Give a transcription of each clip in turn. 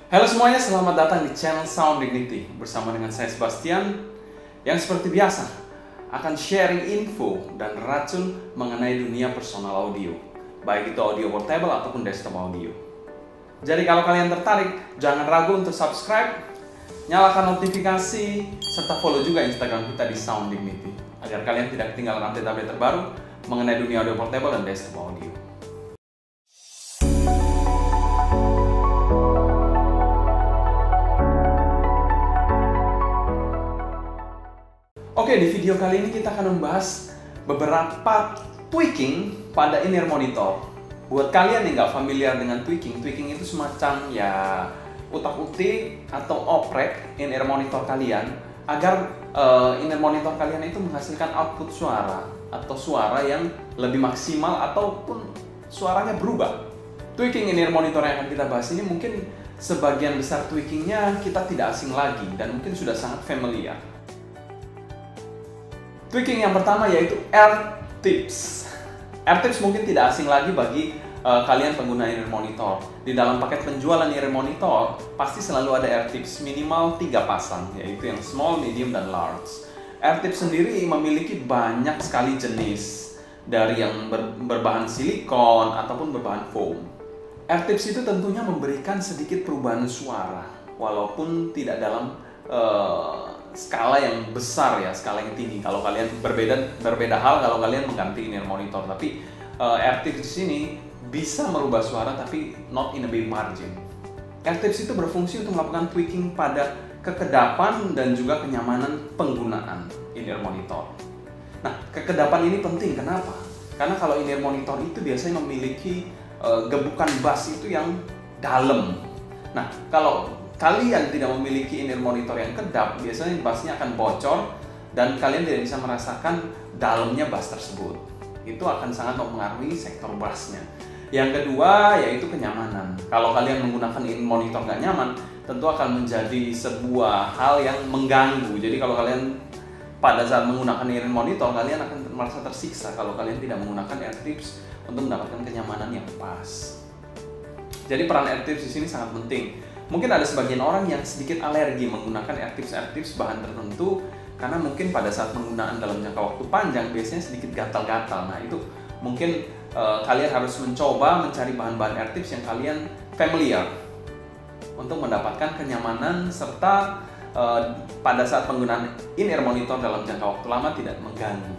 Halo semuanya, selamat datang di channel Sound Dignity. Bersama dengan saya Sebastian, yang seperti biasa akan sharing info dan racun mengenai dunia personal audio, baik itu audio portable ataupun desktop audio. Jadi kalau kalian tertarik, jangan ragu untuk subscribe, nyalakan notifikasi, serta follow juga Instagram kita di Sound Dignity, agar kalian tidak ketinggalan update-update terbaru mengenai dunia audio portable dan desktop audio. Oke, di video kali ini kita akan membahas beberapa tweaking pada in-ear monitor. Buat kalian yang nggak familiar dengan tweaking itu semacam ya utak-utik atau oprek in-ear monitor kalian agar in-ear monitor kalian itu menghasilkan output suara atau suara yang lebih maksimal ataupun suaranya berubah. Tweaking in-ear monitor yang akan kita bahas ini mungkin sebagian besar tweakingnya kita tidak asing lagi dan mungkin sudah sangat familiar. Tweaking yang pertama yaitu AirTips. AirTips mungkin tidak asing lagi bagi kalian pengguna in-ear monitor. Di dalam paket penjualan in-ear monitor pasti selalu ada AirTips minimal 3 pasang, yaitu yang small, medium, dan large. AirTips sendiri memiliki banyak sekali jenis, dari yang berbahan silikon ataupun berbahan foam. AirTips itu tentunya memberikan sedikit perubahan suara, walaupun tidak dalam skala yang besar ya, skala yang tinggi. Kalau kalian berbeda hal kalau kalian mengganti in-ear monitor, tapi AirTips di sini bisa merubah suara tapi not in a big margin. AirTips itu berfungsi untuk melakukan tweaking pada kekedapan dan juga kenyamanan penggunaan in-ear monitor. Nah, kekedapan ini penting, kenapa? Karena kalau in-ear monitor itu biasanya memiliki gebukan bass itu yang dalam. Nah, kalau kalian tidak memiliki in-ear monitor yang kedap, biasanya bassnya akan bocor dan kalian tidak bisa merasakan dalamnya bass tersebut. Itu akan sangat mempengaruhi sektor bassnya. Yang kedua yaitu kenyamanan. Kalau kalian menggunakan in-ear monitor nggak nyaman, tentu akan menjadi sebuah hal yang mengganggu. Jadi kalau kalian pada saat menggunakan in-ear monitor, kalian akan merasa tersiksa kalau kalian tidak menggunakan AirTips untuk mendapatkan kenyamanan yang pas. Jadi peran AirTips di sini sangat penting. Mungkin ada sebagian orang yang sedikit alergi menggunakan AirTips bahan tertentu karena mungkin pada saat penggunaan dalam jangka waktu panjang biasanya sedikit gatal-gatal. Nah itu mungkin kalian harus mencoba mencari bahan-bahan AirTips yang kalian familiar untuk mendapatkan kenyamanan serta pada saat penggunaan in-ear monitor dalam jangka waktu lama tidak mengganggu.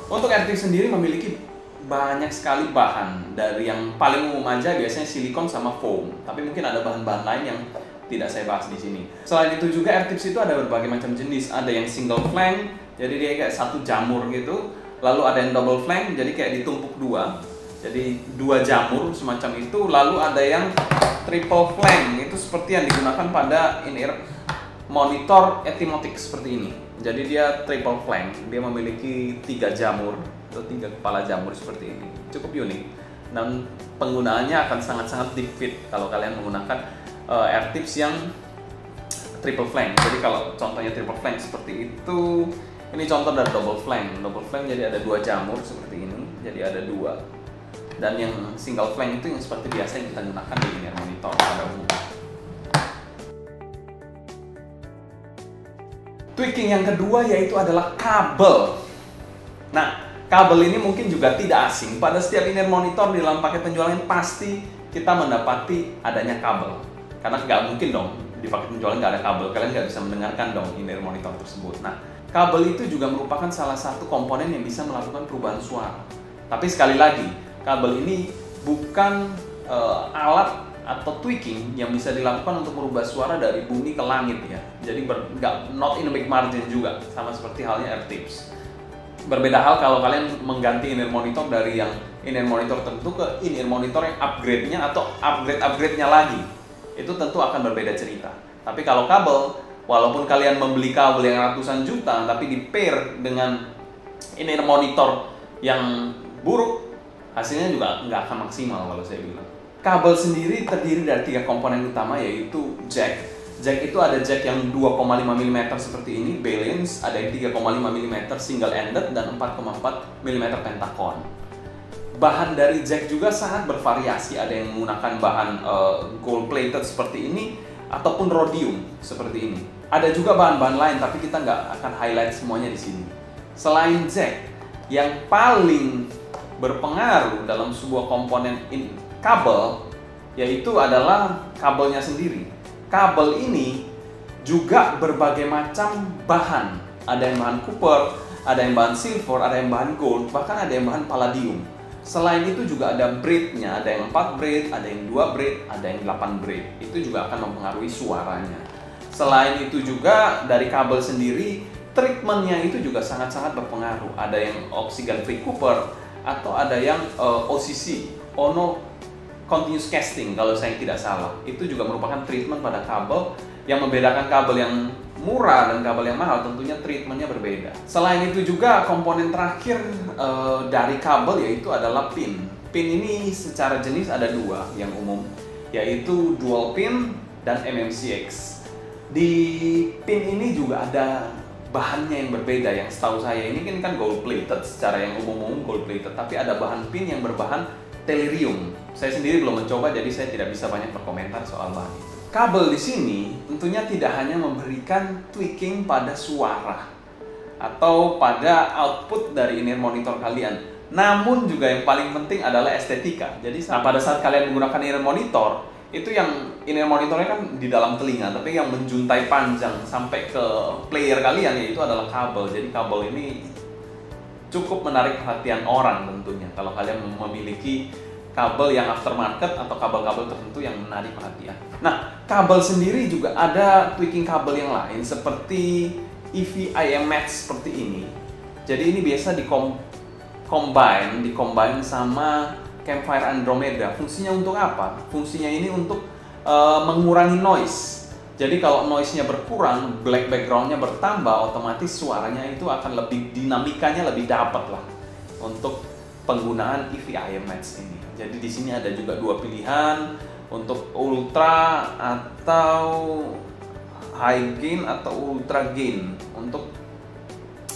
Untuk AirTips sendiri memiliki banyak sekali bahan, dari yang paling umum aja biasanya silikon sama foam, tapi mungkin ada bahan-bahan lain yang tidak saya bahas di sini. Selain itu juga AirTips itu ada berbagai macam jenis. Ada yang single flank, jadi dia kayak satu jamur gitu. Lalu ada yang double flank, jadi kayak ditumpuk dua, jadi 2 jamur semacam itu. Lalu ada yang triple flank, itu seperti yang digunakan pada in-ear monitor Etymotic seperti ini. Jadi dia triple flank, dia memiliki 3 jamur atau 3 kepala jamur seperti ini. Cukup unik dan penggunaannya akan sangat-sangat deep fit kalau kalian menggunakan AirTips yang triple flank. Jadi kalau contohnya triple flank seperti itu, ini contoh dari double flank. Double flank jadi ada 2 jamur seperti ini, jadi ada 2. Dan yang single flank itu yang seperti biasa yang kita gunakan di in-ear monitor pada umumnya. Tweaking yang kedua yaitu adalah kabel. Nah, kabel ini mungkin juga tidak asing. Pada setiap in-ear monitor di dalam paket penjualan pasti kita mendapati adanya kabel. Karena nggak mungkin dong di paket penjualan nggak ada kabel. Kalian nggak bisa mendengarkan dong in-ear monitor tersebut. Nah, kabel itu juga merupakan salah satu komponen yang bisa melakukan perubahan suara. Tapi sekali lagi, kabel ini bukan alat atau tweaking yang bisa dilakukan untuk merubah suara dari bumi ke langit ya. Jadi not in a big margin juga, sama seperti halnya AirTips. Berbeda hal kalau kalian mengganti in-ear monitor dari yang in-ear monitor tertentu ke in-ear monitor yang upgrade-nya atau upgrade-nya lagi. Itu tentu akan berbeda cerita. Tapi kalau kabel, walaupun kalian membeli kabel yang ratusan juta, tapi di-pair dengan in-ear monitor yang buruk, hasilnya juga nggak akan maksimal kalau saya bilang. Kabel sendiri terdiri dari 3 komponen utama, yaitu jack. Jack itu ada jack yang 2,5 mm seperti ini, balance, ada yang 3,5 mm single ended, dan 4,4 mm pentagon. Bahan dari jack juga sangat bervariasi, ada yang menggunakan bahan gold plated seperti ini, ataupun rhodium seperti ini. Ada juga bahan-bahan lain, tapi kita nggak akan highlight semuanya di sini. Selain jack, yang paling berpengaruh dalam sebuah komponen kabel yaitu adalah kabelnya sendiri. Kabel ini juga berbagai macam bahan. Ada yang bahan copper, ada yang bahan silver, ada yang bahan gold, bahkan ada yang bahan palladium. Selain itu juga ada braidnya, ada yang 4 braid, ada yang 2 braid, ada yang 8 braid. Itu juga akan mempengaruhi suaranya. Selain itu juga dari kabel sendiri, treatmentnya itu juga sangat-sangat berpengaruh. Ada yang oxygen free copper atau ada yang OCC, Ono Continuous Casting kalau saya tidak salah. Itu juga merupakan treatment pada kabel. Yang membedakan kabel yang murah dan kabel yang mahal tentunya treatmentnya berbeda. Selain itu juga komponen terakhir dari kabel yaitu adalah pin. Pin ini secara jenis ada 2 yang umum, yaitu dual pin dan MMCX. Di pin ini juga ada bahannya yang berbeda. Yang setahu saya ini kan gold plated, secara yang umum gold plated, tapi ada bahan pin yang berbahan tellurium. Saya sendiri belum mencoba, jadi saya tidak bisa banyak berkomentar soal bahan itu. Kabel di sini tentunya tidak hanya memberikan tweaking pada suara atau pada output dari in-ear monitor kalian, namun juga yang paling penting adalah estetika. Jadi pada saat kalian menggunakan in-ear monitor, itu yang in-ear monitornya kan di dalam telinga, tapi yang menjuntai panjang sampai ke player kalian yaitu adalah kabel. Jadi kabel ini cukup menarik perhatian orang tentunya kalau kalian memiliki kabel yang aftermarket atau kabel-kabel tertentu yang menarik perhatian. Nah, kabel sendiri juga ada tweaking kabel yang lain seperti EV-IM Match seperti ini. Jadi ini biasa dikombine sama Campfire Andromeda. Fungsinya untuk apa? Fungsinya ini untuk mengurangi noise. Jadi kalau noise-nya berkurang, black background-nya bertambah, otomatis suaranya itu akan lebih, dinamikanya lebih dapat lah untuk penggunaan EV-IM Match ini. Jadi di sini ada juga 2 pilihan untuk ultra atau high gain atau ultra gain. Untuk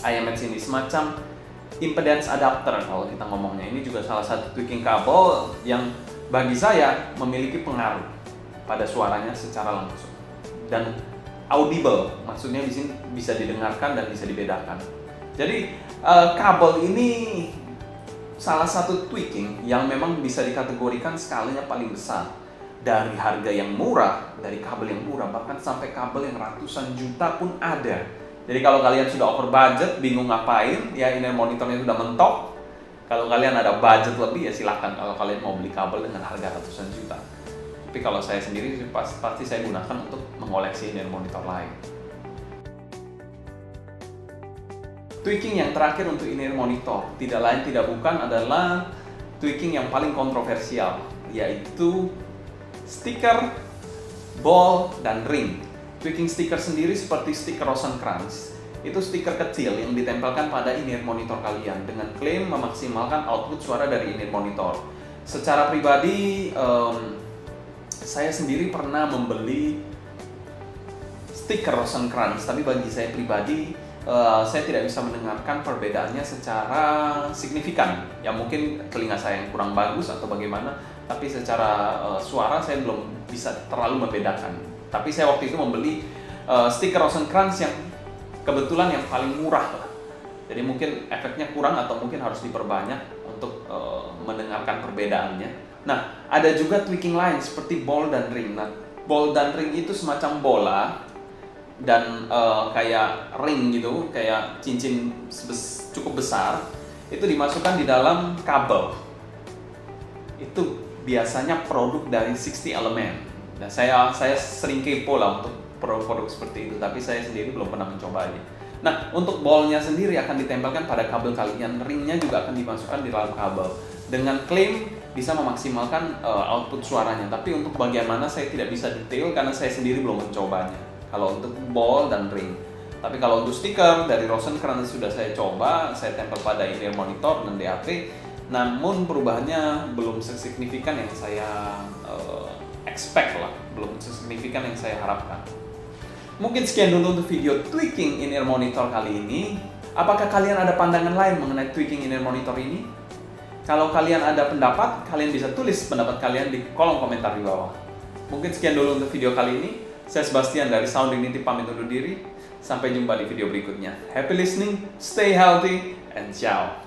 IM Match ini semacam impedance adapter kalau kita ngomongnya. Ini juga salah satu tweaking kabel yang bagi saya memiliki pengaruh pada suaranya secara langsung dan audible. Maksudnya di sini bisa didengarkan dan bisa dibedakan. Jadi kabel ini salah satu tweaking yang memang bisa dikategorikan skalanya paling besar. Dari harga yang murah, dari kabel yang murah, bahkan sampai kabel yang ratusan juta pun ada. Jadi kalau kalian sudah over budget, bingung ngapain, ya in-ear monitornya sudah mentok. Kalau kalian ada budget lebih, ya silahkan kalau kalian mau beli kabel dengan harga ratusan juta. Tapi kalau saya sendiri, pasti saya gunakan untuk mengoleksi in-ear monitor lain. Tweaking yang terakhir untuk in-ear monitor, tidak lain tidak bukan adalah tweaking yang paling kontroversial, yaitu stiker, ball, dan ring. Tweaking stiker sendiri seperti stiker Rosencrantz. Itu stiker kecil yang ditempelkan pada in-ear monitor kalian dengan klaim memaksimalkan output suara dari in-ear monitor. Secara pribadi, saya sendiri pernah membeli stiker Rosencrantz, tapi bagi saya pribadi, saya tidak bisa mendengarkan perbedaannya secara signifikan. Ya mungkin telinga saya yang kurang bagus atau bagaimana, tapi secara suara saya belum bisa terlalu membedakan. Tapi saya waktu itu membeli stiker Rosencrantz yang kebetulan yang paling murah lah. Jadi mungkin efeknya kurang atau mungkin harus diperbanyak untuk mendengarkan perbedaannya. Nah, ada juga tweaking lain seperti ball dan ring. Nah, ball dan ring itu semacam bola dan kayak ring gitu, kayak cincin cukup besar, itu dimasukkan di dalam kabel. Itu biasanya produk dari 60 Element. Nah, saya sering kepo lah untuk produk seperti itu, tapi saya sendiri belum pernah mencobanya. Nah, untuk ballnya sendiri akan ditempelkan pada kabel kalian, ringnya juga akan dimasukkan di dalam kabel dengan klaim bisa memaksimalkan output suaranya. Tapi untuk bagian mana saya tidak bisa detail karena saya sendiri belum mencobanya. Kalau untuk ball dan ring. Tapi kalau untuk stiker dari Rosencrantz sudah saya coba, saya tempel pada in-ear monitor dan DAP, namun perubahannya belum sesignifikan yang saya expect lah, belum sesignifikan yang saya harapkan. Mungkin sekian dulu untuk video tweaking in-ear monitor kali ini. Apakah kalian ada pandangan lain mengenai tweaking in-ear monitor ini? Kalau kalian ada pendapat, kalian bisa tulis pendapat kalian di kolom komentar di bawah. Mungkin sekian dulu untuk video kali ini. Saya Sebastian dari Sound Dignity pamit undur diri. Sampai jumpa di video berikutnya. Happy listening, stay healthy, and ciao.